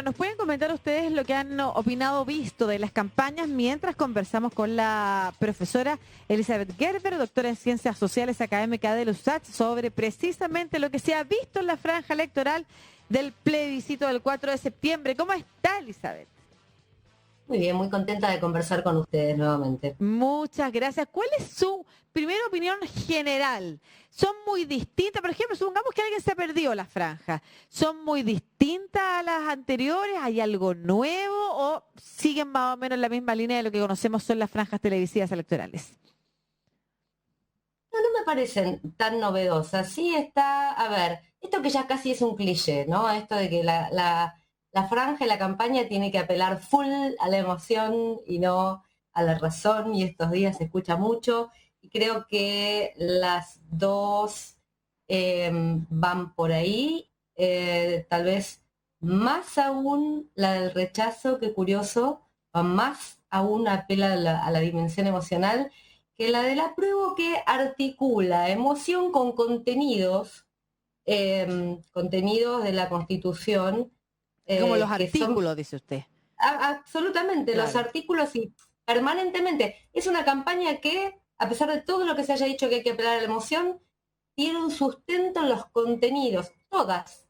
¿nos pueden comentar ustedes lo que han opinado, visto de las campañas mientras conversamos con la profesora Elizabeth Gerber, doctora en Ciencias Sociales académica de la USACH, sobre precisamente lo que se ha visto en la franja electoral del plebiscito del 4 de septiembre? ¿Cómo está, Elizabeth? Muy bien, muy contenta de conversar con ustedes nuevamente. Muchas gracias. ¿Cuál es su primera opinión general? ¿Son muy distintas? Por ejemplo, supongamos que alguien se ha perdido la franja. ¿Son muy distintas a las anteriores? ¿Hay algo nuevo o siguen más o menos la misma línea de lo que conocemos son las franjas televisivas electorales? No, no me parecen tan novedosas. Sí está, a ver, esto que ya casi es un cliché, ¿no? Esto de que la franja y la campaña tiene que apelar full a la emoción y no a la razón, y estos días se escucha mucho, y creo que las dos van por ahí, tal vez más aún la del rechazo, que curioso, más aún apela a la dimensión emocional, que la del apruebo, que articula emoción con contenidos de la Constitución, Como los que son artículos, dice usted. absolutamente los Claro. artículos, y permanentemente. Es una campaña que, a pesar de todo lo que se haya dicho que hay que apelar a la emoción, tiene un sustento en los contenidos. Todas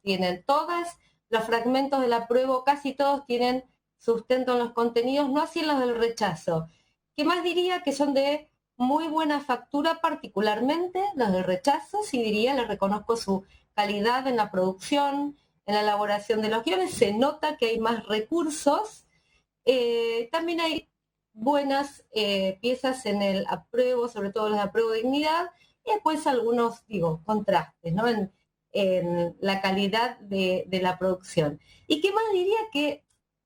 los fragmentos del apruebo, casi todos tienen sustento en los contenidos, no así en los del rechazo. ¿Qué más diría? Que son de muy buena factura, particularmente los del rechazo, sí diría, les reconozco su calidad en la producción, en la elaboración de los guiones, se nota que hay más recursos. También hay buenas piezas en el apruebo, sobre todo los de apruebo de dignidad, y después algunos, contrastes, ¿no? En la calidad de la producción. ¿Y qué más diría? Que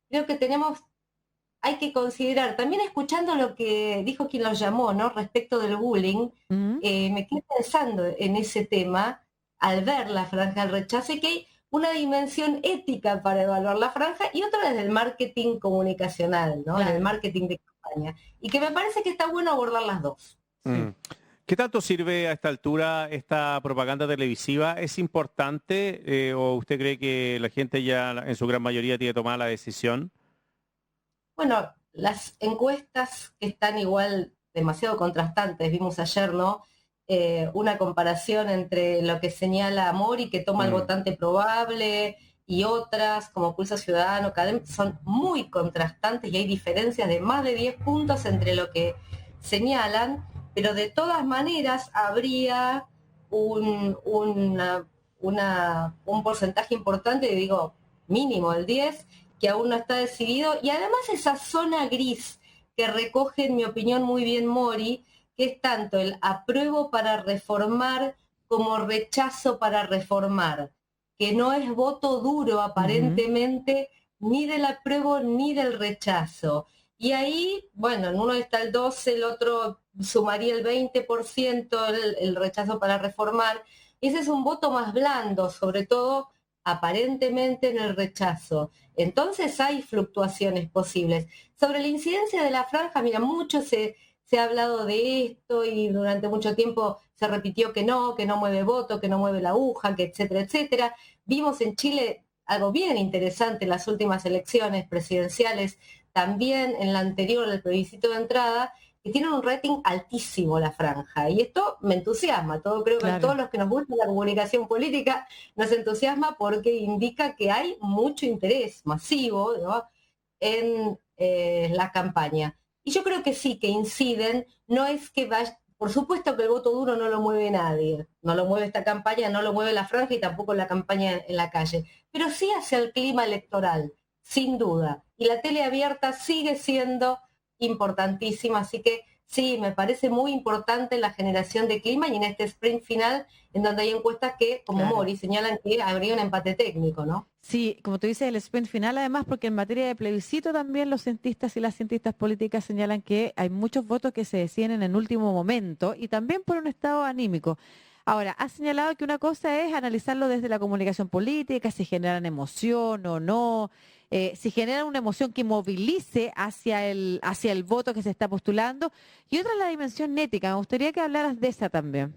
creo que hay que considerar, también escuchando lo que dijo quien los llamó, ¿no? Respecto del bullying, me quedé pensando en ese tema al ver la franja del rechazo, y que hay una dimensión ética para evaluar la franja y otra desde el marketing comunicacional, ¿no? En el Claro. marketing de campaña. Y que me parece que está bueno abordar las dos. Sí. ¿Qué tanto sirve a esta altura esta propaganda televisiva? ¿Es importante o usted cree que la gente ya en su gran mayoría tiene tomada la decisión? Bueno, las encuestas que están igual demasiado contrastantes, vimos ayer, ¿no? Una comparación entre lo que señala Mori, que toma el votante probable, y otras, como Pulso Ciudadano, son muy contrastantes, y hay diferencias de más de 10 puntos entre lo que señalan, pero de todas maneras habría un porcentaje importante, digo, mínimo el 10, que aún no está decidido, y además esa zona gris que recoge, en mi opinión, muy bien Mori, que es tanto el apruebo para reformar como rechazo para reformar, que no es voto duro aparentemente, ni del apruebo ni del rechazo. Y ahí, bueno, en uno está el 12, el otro sumaría el 20%, el rechazo para reformar. Ese es un voto más blando, sobre todo aparentemente en el rechazo. Entonces hay fluctuaciones posibles. Sobre la incidencia de la franja, mira, mucho se ha hablado de esto, y durante mucho tiempo se repitió que no mueve voto, que no mueve la aguja, que etcétera, etcétera. Vimos en Chile algo bien interesante en las últimas elecciones presidenciales, también en la anterior, el plebiscito de entrada, que tienen un rating altísimo la franja. Y esto me entusiasma. Creo que a todos los que nos gusta la comunicación política nos entusiasma, porque indica que hay mucho interés masivo, ¿no?, en la campaña. Y yo creo que sí, que inciden. No es que vaya, por supuesto que el voto duro no lo mueve nadie, no lo mueve esta campaña, no lo mueve la franja, y tampoco la campaña en la calle, pero sí hacia el clima electoral, sin duda. Y la tele abierta sigue siendo importantísima, así que sí, me parece muy importante la generación de clima, y en este sprint final, en donde hay encuestas que, como Mori, señalan que habría un empate técnico, ¿no? Sí, como tú dices, el sprint final, además, porque en materia de plebiscito también los cientistas y las cientistas políticas señalan que hay muchos votos que se deciden en el último momento, y también por un estado anímico. Ahora, has señalado que una cosa es analizarlo desde la comunicación política, si generan emoción o no, si generan una emoción que movilice hacia el voto que se está postulando, y otra es la dimensión ética. Me gustaría que hablaras de esa también.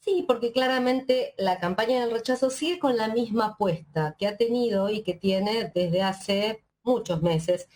Sí, porque claramente la campaña del rechazo sigue con la misma apuesta que ha tenido y que tiene desde hace muchos meses,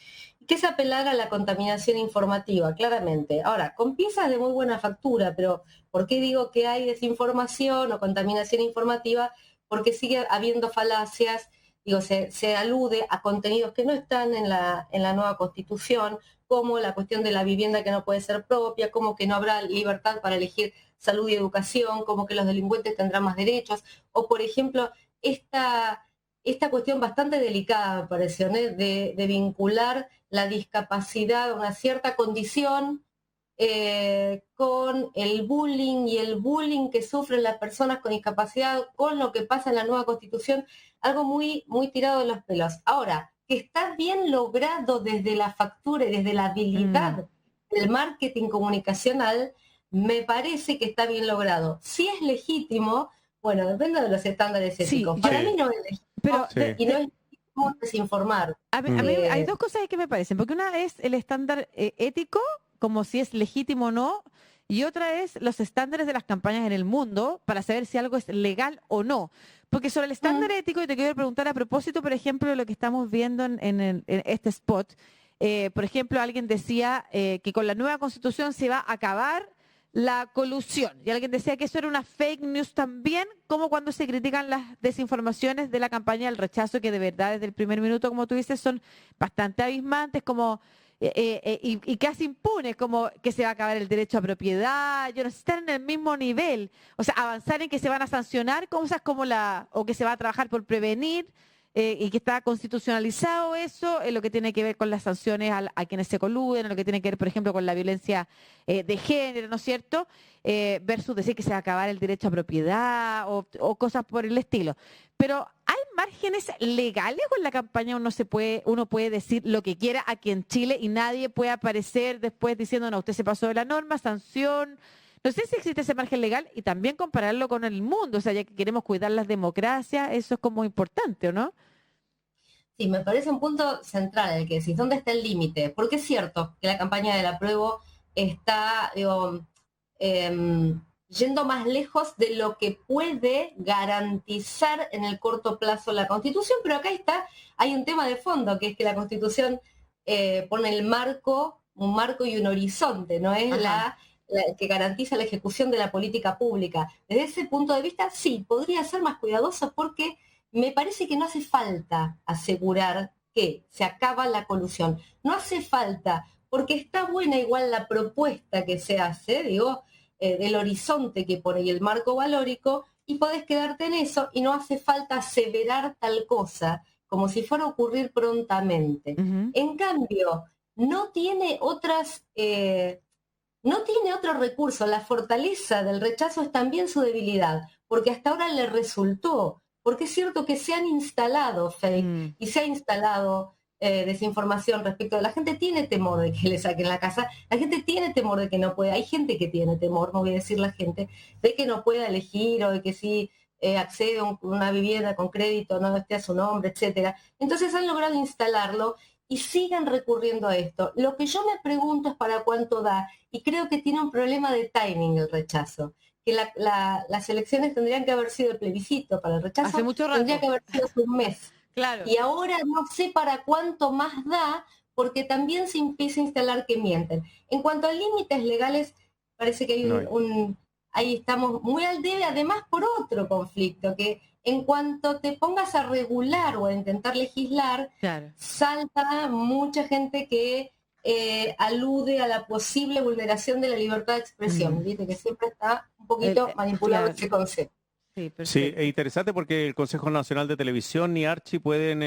que es apelar a la contaminación informativa, claramente. Ahora, con piezas de muy buena factura, pero ¿por qué digo que hay desinformación o contaminación informativa? Porque sigue habiendo falacias, digo, se alude a contenidos que no están en la nueva Constitución, como la cuestión de la vivienda que no puede ser propia, como que no habrá libertad para elegir salud y educación, como que los delincuentes tendrán más derechos, o por ejemplo, esta cuestión bastante delicada, me pareció, ¿no? De vincular la discapacidad a una cierta condición con el bullying y el bullying que sufren las personas con discapacidad, con lo que pasa en la nueva Constitución, algo muy, muy tirado de los pelos. Ahora, que está bien logrado desde la factura y desde la habilidad del marketing comunicacional, me parece que está bien logrado. Si es legítimo, bueno, depende de los estándares éticos. Sí, Para mí no es legítimo pero y no es legítimo desinformar. a mí hay dos cosas que me parecen, porque una es el estándar ético, como si es legítimo o no, y otra es los estándares de las campañas en el mundo para saber si algo es legal o no. Porque sobre el estándar ético, y te quiero preguntar a propósito, por ejemplo, de lo que estamos viendo en este spot. Por ejemplo, alguien decía que con la nueva constitución se va a acabar la colusión. Y alguien decía que eso era una fake news también, como cuando se critican las desinformaciones de la campaña del rechazo, que de verdad desde el primer minuto, como tú dices, son bastante abismantes, como y casi impunes, como que se va a acabar el derecho a propiedad, yo no sé, están en el mismo nivel. O sea, avanzar en que se van a sancionar cosas como o que se va a trabajar por prevenir, y que está constitucionalizado eso, en lo que tiene que ver con las sanciones a quienes se coluden, en lo que tiene que ver, por ejemplo, con la violencia de género, ¿no es cierto? Versus decir que se va a acabar el derecho a propiedad o cosas por el estilo. Pero ¿hay márgenes legales o en la campaña uno puede decir lo que quiera aquí en Chile y nadie puede aparecer después diciendo, no, usted se pasó de la norma, sanción? No sé si existe ese margen legal y también compararlo con el mundo, o sea, ya que queremos cuidar las democracias, eso es como importante, ¿o no? Sí, me parece un punto central el que decís, ¿dónde está el límite? Porque es cierto que la campaña del apruebo está, digo, yendo más lejos de lo que puede garantizar en el corto plazo la Constitución, pero acá hay un tema de fondo, que es que la Constitución pone un marco y un horizonte, no es la que garantiza la ejecución de la política pública. Desde ese punto de vista, sí, podría ser más cuidadoso porque me parece que no hace falta asegurar que se acaba la colusión. No hace falta, porque está buena igual la propuesta que se hace, digo, del horizonte que pone y el marco valórico, y podés quedarte en eso y no hace falta aseverar tal cosa como si fuera a ocurrir prontamente. En cambio, no tiene no tiene otro recurso. La fortaleza del rechazo es también su debilidad, porque hasta ahora le resultó. Porque es cierto que se han instalado fake y se ha instalado desinformación respecto de la gente tiene temor de que le saquen la casa, la gente tiene temor de que no pueda, hay gente que tiene temor, no voy a decir la gente, de que no pueda elegir o de que si accede a una vivienda con crédito no esté a su nombre, etcétera. Entonces han logrado instalarlo y siguen recurriendo a esto. Lo que yo me pregunto es para cuánto da, y creo que tiene un problema de timing el rechazo, que las elecciones tendrían que haber sido el plebiscito para el rechazo, hace mucho rato. Tendría que haber sido hace un mes. Claro. Y ahora no sé para cuánto más da, porque también se empieza a instalar que mienten. En cuanto a límites legales, parece que hay ahí estamos muy al debe, además por otro conflicto, que en cuanto te pongas a regular o a intentar legislar, salta mucha gente que alude a la posible vulneración de la libertad de expresión, ¿viste? Que siempre está un poquito manipulado ese concepto. Sí, es interesante porque el Consejo Nacional de Televisión ni Archi pueden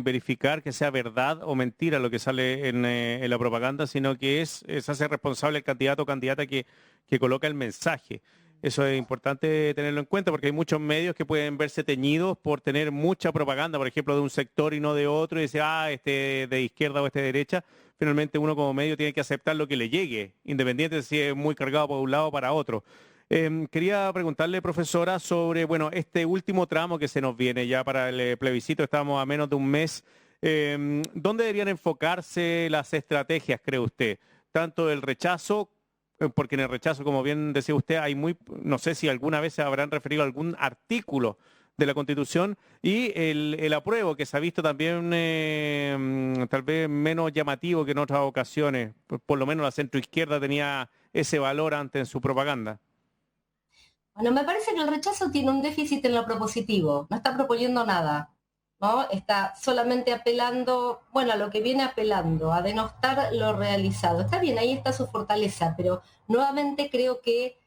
verificar que sea verdad o mentira lo que sale en la propaganda, sino que se hace responsable el candidato o candidata que coloca el mensaje. Eso es importante tenerlo en cuenta porque hay muchos medios que pueden verse teñidos por tener mucha propaganda, por ejemplo, de un sector y no de otro, y decir, este de izquierda o este de derecha. Finalmente uno como medio tiene que aceptar lo que le llegue, independiente de si es muy cargado por un lado o para otro. Quería preguntarle, profesora, sobre este último tramo que se nos viene ya para el plebiscito. Estamos a menos de un mes. ¿Dónde deberían enfocarse las estrategias, cree usted? Tanto el rechazo porque en el rechazo, como bien decía usted, no sé si alguna vez se habrán referido a algún artículo de la Constitución, y el apruebo, que se ha visto también tal vez menos llamativo que en otras ocasiones. Por lo menos la centroizquierda tenía ese valor antes en su propaganda. Bueno, me parece que el rechazo tiene un déficit en lo propositivo, no está proponiendo nada, ¿no? Está solamente apelando, bueno, a lo que viene apelando, a denostar lo realizado. Está bien, ahí está su fortaleza, pero nuevamente creo que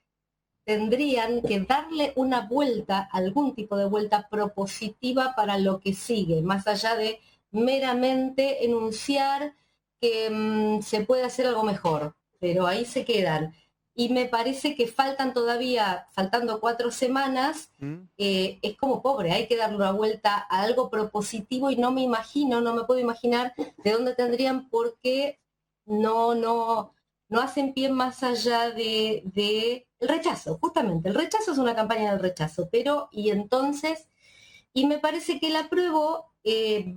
tendrían que darle una vuelta, algún tipo de vuelta propositiva para lo que sigue, más allá de meramente enunciar que se puede hacer algo mejor, pero ahí se quedan. Y me parece que faltando 4 semanas, es como pobre, hay que darle una vuelta a algo propositivo y no me puedo imaginar de dónde tendrían, porque no hacen pie más allá de el rechazo. Justamente, el rechazo es una campaña del rechazo, y me parece que el apruebo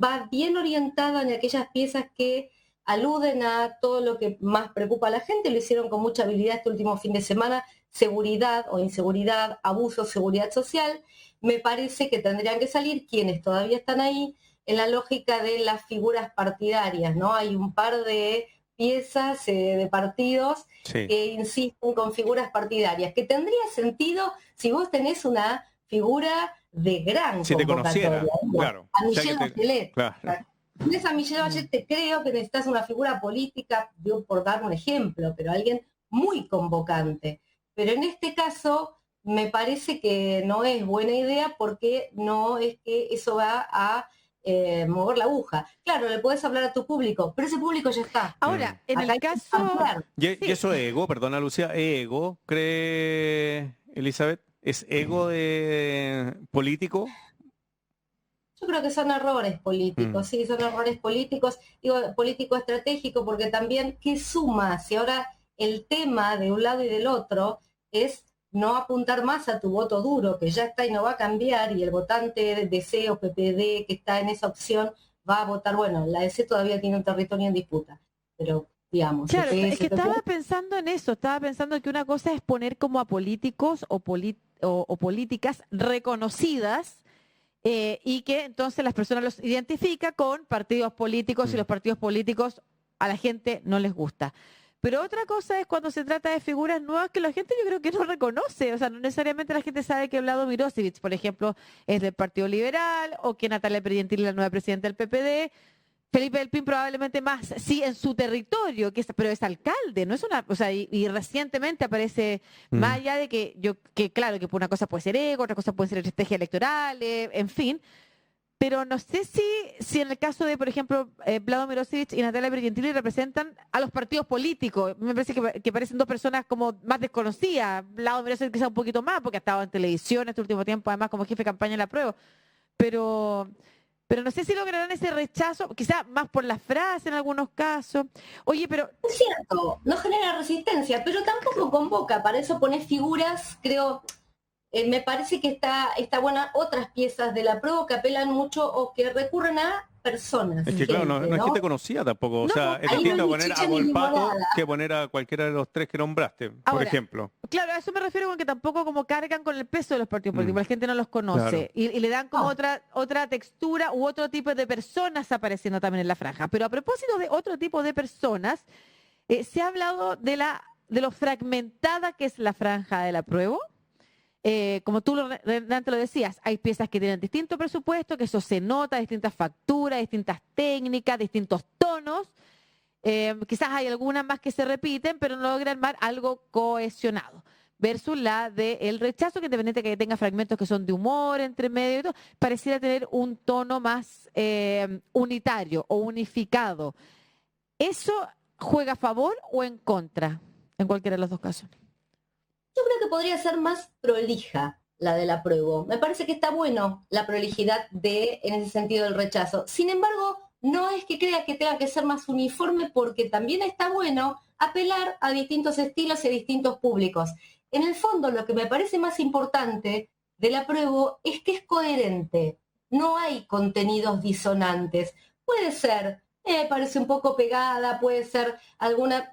va bien orientada en aquellas piezas que aluden a todo lo que más preocupa a la gente. Lo hicieron con mucha habilidad este último fin de semana: seguridad o inseguridad, abuso, seguridad social. Me parece que tendrían que salir quienes todavía están ahí en la lógica de las figuras partidarias, ¿no? Hay un par de piezas de partidos que insisten con figuras partidarias, que tendría sentido si vos tenés una figura de gran convocatoria. Claro. A Michelle Bachelet. Claro. Si a Michelle Bachelet, te creo que necesitas una figura política, yo por dar un ejemplo, pero alguien muy convocante. Pero en este caso me parece que no es buena idea, porque no es que eso va a mover la aguja. Claro, le puedes hablar a tu público, pero ese público ya está. Ahora, en el caso... ¿Y eso es ego? Perdona, Lucía, ¿ego, cree Elizabeth? ¿Es ego de político? Yo creo que son errores políticos, sí, son errores políticos, digo político estratégico, porque también, ¿qué suma? Si ahora el tema de un lado y del otro es no apuntar más a tu voto duro, que ya está y no va a cambiar, y el votante de DC o PPD que está en esa opción va a votar, bueno, la DC todavía tiene un territorio en disputa, pero digamos... Claro, es que estaba pensando en eso, estaba pensando que una cosa es poner como a políticos o políticas reconocidas, y que entonces las personas los identifican con partidos políticos, y los partidos políticos a la gente no les gusta. Pero otra cosa es cuando se trata de figuras nuevas que la gente, yo creo que no reconoce. O sea, no necesariamente la gente sabe que Vlado Mirosevic, por ejemplo, es del Partido Liberal, o que Natalia Pergentili es la nueva presidenta del PPD. Felipe del Pin probablemente más, sí, en su territorio, pero es alcalde, no es una, o sea, y recientemente aparece, más allá de que claro, que una cosa puede ser ego, otra cosa puede ser estrategia electoral, en fin, pero no sé si en el caso de, por ejemplo, Vlado Mirosevic y Natalia Pergentili representan a los partidos políticos. Me parece que parecen dos personas como más desconocidas. Vlado Mirosevic quizá un poquito más, porque ha estado en televisión este último tiempo, además como jefe de campaña en la prueba, pero no sé si lograrán ese rechazo, quizá más por la frase en algunos casos. Oye, pero... Es cierto, no genera resistencia, pero tampoco convoca. Para eso pones figuras, creo... me parece que está buena otras piezas de la prueba que apelan mucho o que recurren a personas. Es que claro, no es que te conocía tampoco. O sea, es distinto poner a Volpato que poner a cualquiera de los tres que nombraste, por ejemplo. Claro, a eso me refiero, con que tampoco como cargan con el peso de los partidos políticos. La gente no los conoce. Claro. Y le dan como otra textura u otro tipo de personas apareciendo también en la franja. Pero a propósito de otro tipo de personas, se ha hablado de lo fragmentada que es la franja de la prueba. Como tú antes lo decías, hay piezas que tienen distinto presupuesto, que eso se nota, distintas facturas, distintas técnicas, distintos tonos. Quizás hay algunas más que se repiten, pero no logran armar algo cohesionado. Versus la del rechazo, que independiente que tenga fragmentos que son de humor entre medio y todo, pareciera tener un tono más unitario o unificado. ¿Eso juega a favor o en contra en cualquiera de los dos casos? Yo creo que podría ser más prolija la del apruebo. Me parece que está bueno la prolijidad en ese sentido, del rechazo. Sin embargo, no es que crea que tenga que ser más uniforme, porque también está bueno apelar a distintos estilos y a distintos públicos. En el fondo, lo que me parece más importante del apruebo es que es coherente. No hay contenidos disonantes. Puede ser, me parece un poco pegada, puede ser alguna...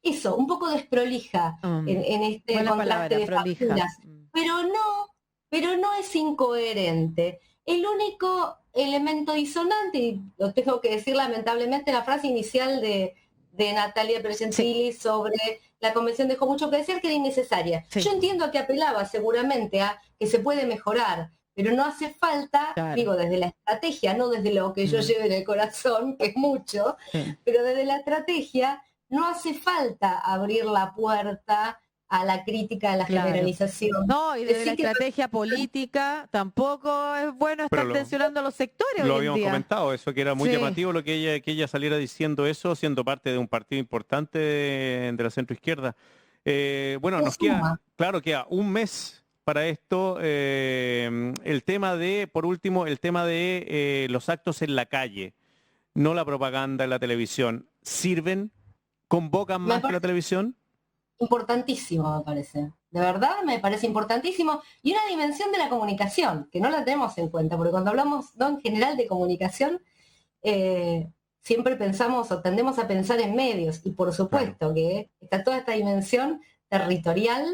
eso, un poco desprolija en este Buena contraste palabra, de prolija. facturas. Pero no es incoherente. El único elemento disonante, y lo tengo que decir lamentablemente, la frase inicial de Natalia Pergentili sobre la convención dejó mucho que decir, que era innecesaria. Sí. Yo entiendo a que apelaba seguramente a que se puede mejorar, pero no hace falta, digo, desde la estrategia, no desde lo que yo llevo en el corazón, que es mucho, pero desde la estrategia no hace falta abrir la puerta a la crítica, a la generalización. No, y desde la estrategia política tampoco es bueno estar tensionando a los sectores Lo hoy en habíamos día. comentado, eso que era muy llamativo lo que ella saliera diciendo eso, siendo parte de un partido importante de la centroizquierda. Bueno, nos queda, claro, queda un mes para esto. El tema de, por último, el tema de los actos en la calle, no la propaganda en la televisión. ¿Sirven? ¿Convocan más que la televisión? Importantísimo, me parece. De verdad, me parece importantísimo. Y una dimensión de la comunicación, que no la tenemos en cuenta, porque cuando hablamos en general de comunicación, siempre pensamos o tendemos a pensar en medios. Y por supuesto que está toda esta dimensión territorial,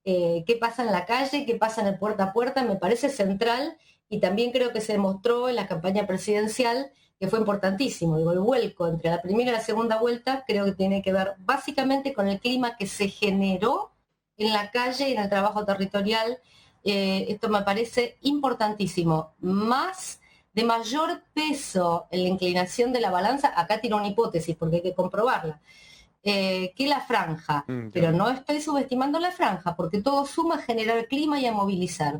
qué pasa en la calle, qué pasa en el puerta a puerta, me parece central. Y también creo que se demostró en la campaña presidencial que fue importantísimo. Digo, el vuelco entre la primera y la segunda vuelta creo que tiene que ver básicamente con el clima que se generó en la calle y en el trabajo territorial. Esto me parece importantísimo. De mayor peso en la inclinación de la balanza, acá tiro una hipótesis porque hay que comprobarla, que la franja. Pero no estoy subestimando la franja, porque todo suma a generar clima y a movilizar.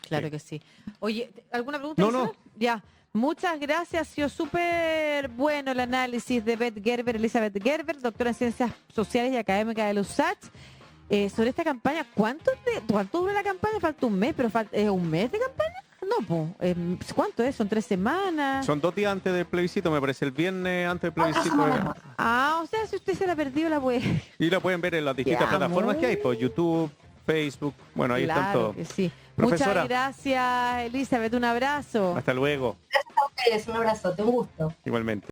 Claro que sí. Oye, ¿alguna pregunta? No. Ya. Muchas gracias, ha sido súper bueno el análisis de Elizabeth Gerber, doctora en Ciencias Sociales y Académica de la USACH, sobre esta campaña. ¿Cuánto dura la campaña? Falta un mes, pero ¿es un mes de campaña? No, pues, ¿cuánto es? ¿Son 3 semanas? Son 2 días antes del plebiscito, me parece, el viernes antes del plebiscito. O sea, si usted se la perdió, la puede... Y la pueden ver en las distintas plataformas que hay, pues YouTube, Facebook, bueno, ahí están todos. Que sí. Profesora. Muchas gracias, Elizabeth, un abrazo. Hasta luego. Gracias a ustedes, un abrazote, un gusto. Igualmente.